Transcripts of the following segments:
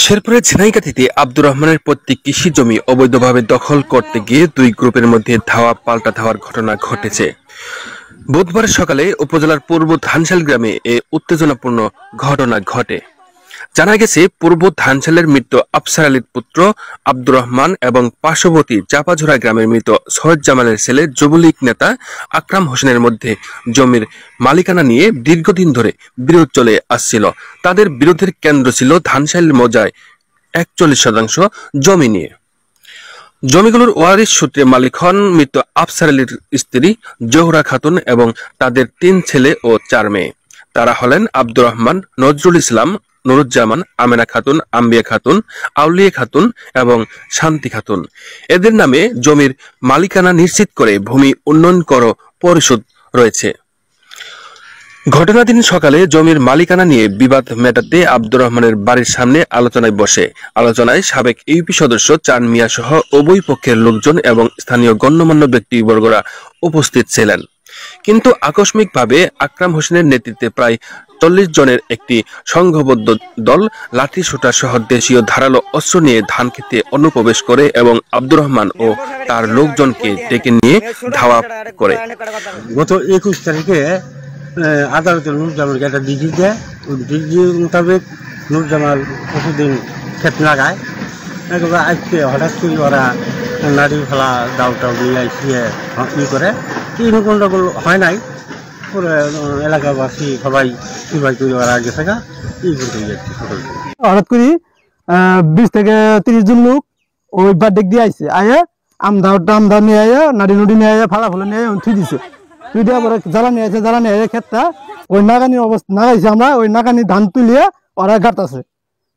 শেরপুরের ঝিনাইগাতীতে আব্দুর রহমানের প্রত্যেক কৃষি জমি অবৈধভাবে দখল করতে গিয়ে দুই গ্রুপের মধ্যে ধাওয়া পাল্টা ধাওয়ার ঘটনা ঘটেছে। বুধবার সকালে উপজেলার পূর্ব ধানশাল গ্রামে এ উত্তেজনাপূর্ণ ঘটনা ঘটে। জানা গেছে, পূর্ব ধানশালের মৃত আফসার আলীর পুত্র আব্দুর রহমান এবং পার্শ্ববর্তী চাপাঝোড়া গ্রামের মৃত সৈয়দ জামালের ছেলে যুবলীগ নেতা আকরাম হোসেনের মধ্যে জমির মালিকানা নিয়ে দীর্ঘদিন ধরে বিরোধ চলে আসছিল। তাদের বিরোধের কেন্দ্র ছিল ধানশাল মৌজায় 41% জমি নিয়ে। জমিগুলোর ওয়ারিশ সূত্রে মালিক হন মৃত আফসার আলীর স্ত্রী জোহরা খাতুন এবং তাদের 3 ছেলে ও 4 মেয়ে। তারা হলেন আব্দুর রহমান, নজরুল ইসলাম, নুরুজ্জামান, আমেনা খাতুন, আম্বিয়া খাতুন, আউলিয়া খাতুন এবং শান্তি খাতুন। এদের নামে জমির মালিকানা নিশ্চিত করে ভূমি উন্নয়ন কর পরিষদ রয়েছে। ঘটনার দিন সকালে জমির মালিকানা নিয়ে বিবাদ মেটাতে আব্দুর রহমানের বাড়ির সামনে আলোচনায় বসে। আলোচনায় সাবেক ইউপি সদস্য চান মিয়া সহ উভয় পক্ষের লোকজন এবং স্থানীয় গণ্যমান্য ব্যক্তিবর্গরা উপস্থিত ছিলেন। কিন্তু আকস্মিকভাবে আকরাম হোসেনের নেতৃত্বে প্রায় 40 জনের একটি সংঘবদ্ধ দল লাঠি সোঁটা সহ দেশীয় ধারালো অস্ত্র নিয়ে ধান খেতে অনুপ্রবেশ করে এবং আব্দুর রহমান ও তার লোকজনকে ডেকে নিয়ে ধাওয়া করে। গত 21 তারিখে আদালতে নুরুজ্জামানকে একটা ডিগ্রি দেয়। ওই ডিগ্রি মোতাবেক নুরুজ্জামান প্রতিদিন ক্ষেত লাগায়। একেবারে আজকে হঠাৎ করে ওরা নাড়ি ফেলা দাউটাও নিয়ে আসিয়ে করে কোনো গন্ডগোল হয় নাই। পরে এলাকাবাসী সবাই সবাই করে ওরা গেছে গা এই বলতে যাচ্ছি সকল। হঠাৎ করে 20 থেকে 30 জন লোক ওই বার্ডেক দিয়ে আইসে আয়ে আমদা নিয়ে আয়ে নাড়ি নিয়ে আয়ে ফালা ফুলে নিয়ে থুই দিছে। তুই দেওয়ার পরে জ্বালানি আছে, জ্বালানি আছে ক্ষেতটা ওই নাগানির অবস্থা নাগাইছে। আমরা ওই নাগানি ধান তুলিয়ে ওরা গাড়তাছে।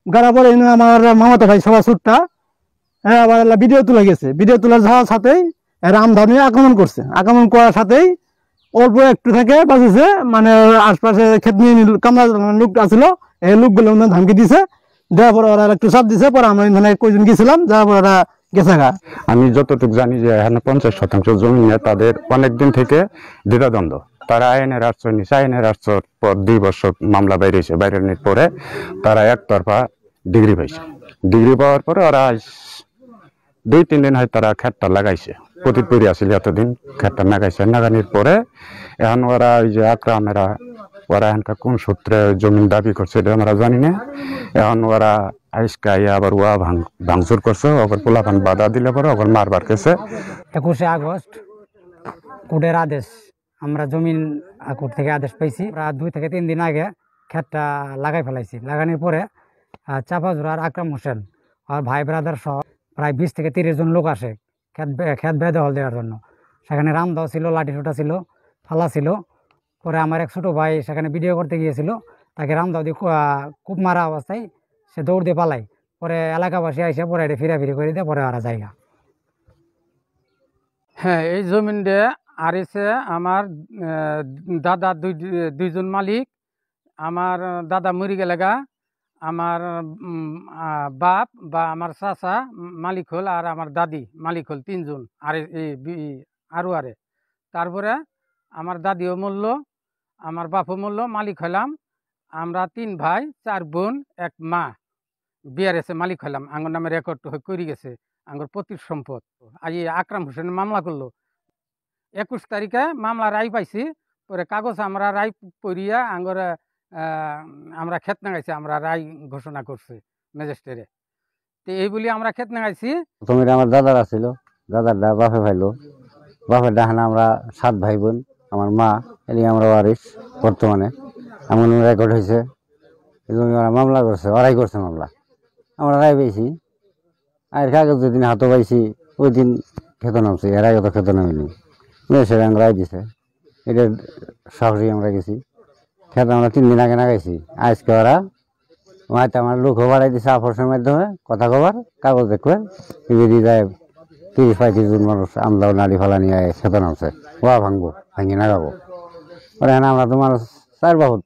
গাড়ার পরে আমার মামাতো ভাই সবার সুটটা আবার ভিডিও তোলা গেছে। ভিডিও তোলার যাওয়ার সাথেই এরা আমদা নিয়ে আক্রমণ করছে। আক্রমণ করার সাথেই অল্প একটু থেকে বাঁচেছে, মানে আশপাশে ক্ষেত নিয়ে কামড়া লোক আসছিল, এই লোকগুলো ধানকে দিছে। দেওয়ার পরে ওরা একটু চাপ দিছে। পরে আমরা এখানে কয়জন গেছিলাম, যাওয়ার পরে ওরা গেছে গা। আমি যতটুকু জানি যে এখানে 50% জমি নিয়ে তাদের অনেকদিন থেকে দ্বিধাদ্বন্দ্ব। তারা আইনের আশ্রয় নিচ্ছে। আইনের আশ্রয়ের পর 2 বছর মামলা বাইরেছে। বাইরের পরে তারা একতরফা ডিগ্রি পাইছে। ডিগ্রি পাওয়ার পরে ওরা 2-3 দিন হয় তারা ক্ষেতটা লাগাইছে। প্রতিপুরি আসলে এতদিন ক্ষেতটা লাগাইছে। লাগানোর পরে এখন ওরা ওই যে আকরামেরা ওরা এখানকার কোন সূত্রে জমিন দাবি করছে এটা আমরা জানি না। এখন ওরা আইসকাই আবার ওয়া ভাঙচুর করছে। ওপর পোলাপান বাধা দিলে পরে ওপর মারবার কেছে। 21শে আগস্ট কোর্টের আদেশ, আমরা জমিন কোর্ট থেকে আদেশ পাইছি। 2 থেকে 3 দিন আগে ক্ষেতটা লাগাই ফেলাইছি। লাগানোর পরে চাপাঝোড়ার আকরাম হোসেন আর ভাই ব্রাদার সহ প্রায় 20 থেকে 30 জন লোক আসে ক্ষেত বেদখল দেওয়ার জন্য। সেখানে রামদাও ছিল, লাঠি সোটা ছিল, ফালা ছিল। পরে আমার এক ছোটো ভাই সেখানে ভিডিও করতে গিয়েছিল, তাকে রামদাও দিয়ে খুব মারা অবস্থায় সে দৌড় দিয়ে পালাই। পরে এলাকাবাসী আইসে পরে এটা ফিরাফিরি করে দিয়ে পরে ওরা জায়গা। হ্যাঁ, এই জমিন দিয়ে আর এসে আমার দাদা দুইজন মালিক। আমার দাদা মরি গেলে গা, আমার বাপ বা আমার চাচা মালিক হল, আর আমার দাদি মালিক হল। 3 জন আর আরো আরে। তারপরে আমার দাদিও মরল, আমার বাপও মরল, মালিক হলাম আমরা 3 ভাই 4 বোন 1 মা। বিআরএসে মালিক হলাম। আঙ্গর নামে রেকর্ড করে গেছে আঙ্গর পতির সম্পদ। আজ আকরাম হোসেন মামলা করলো। 21 তারিখে মামলা রায় পাইছি। পরে কাগজ আমরা রায় পড়িয়া আঙ্গর আমরা ক্ষেত নাগাইছি। আমরা রায় ঘোষণা করছি ম্যাজিস্ট্রেটে। তো এই বলি আমরা ক্ষেত নাগাইছি। প্রথমে আমার দাদারা ছিল, দাদারটা বাপে ভাইলো, বাপের ডাহানা আমরা 7 ভাই বোন, আমার মা এদিকে আমরা ওয়ারিশ। বর্তমানে এমন রেকর্ড হয়েছে ওরা মামলা করছে, ওরাই করছে মামলা। আমরা রায় পেয়েছি। আর কাগজ যেদিন হাতও পাইছি ওই দিন খেত নামছি। এর আগে তো খেত নামিনি, মেয়েছের রায় দিছে। এটা সাহসী আমরা গেছি খেতে। আমরা 3 দিন আগে নাগাইছি। আজকে ওরা মাইতে আমার লোক বাড়াই দিছে আফরসের মাধ্যমে কথা কবার কাগজ দেখবে বেরিয়ে যায়। 30-35 জন মানুষ আমদাও নাড়ি ফালা নিয়ে খেত নামছে। ওয়া ভাঙবো, ভাঙি নাগাবো। ওরা এখানে আমরা তো মানুষ 4 বাহুত,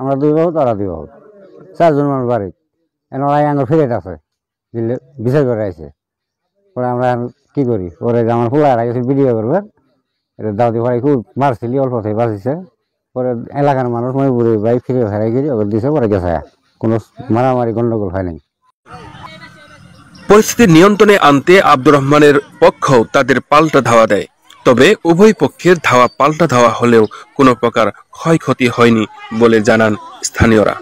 আমরা 2 বাহুত, ওরা 2 বাহুত, 4 জন মানুষ বাড়ি। এখন ওরা আঙ্গুর ফিরেট আছে দিলে বিচার করে আসে। পরে আমরা কি করি, ওরে আমার পোলা গেছে ভিডিও করবে। এটা দাওয়াতি ভাই খুব মারছিলি, অল্প থেকে বাঁচিছে। পরে এলাকার মানুষ ময়পুরে ভাই ফিরে ফেরাই গিয়ে ওকে দিছে। পরে গেছে, কোনো মারামারি গন্ডগোল হয় নাই। পরিস্থিতি নিয়ন্ত্রণে আনতে আব্দুর রহমানের পক্ষ তাদের পাল্টা ধাওয়া দেয়। তবে উভয় পক্ষের ধাওয়া পাল্টা ধাওয়া হলেও কোনো প্রকার ক্ষয়ক্ষতি হয়নি বলে জানান স্থানীয়রা।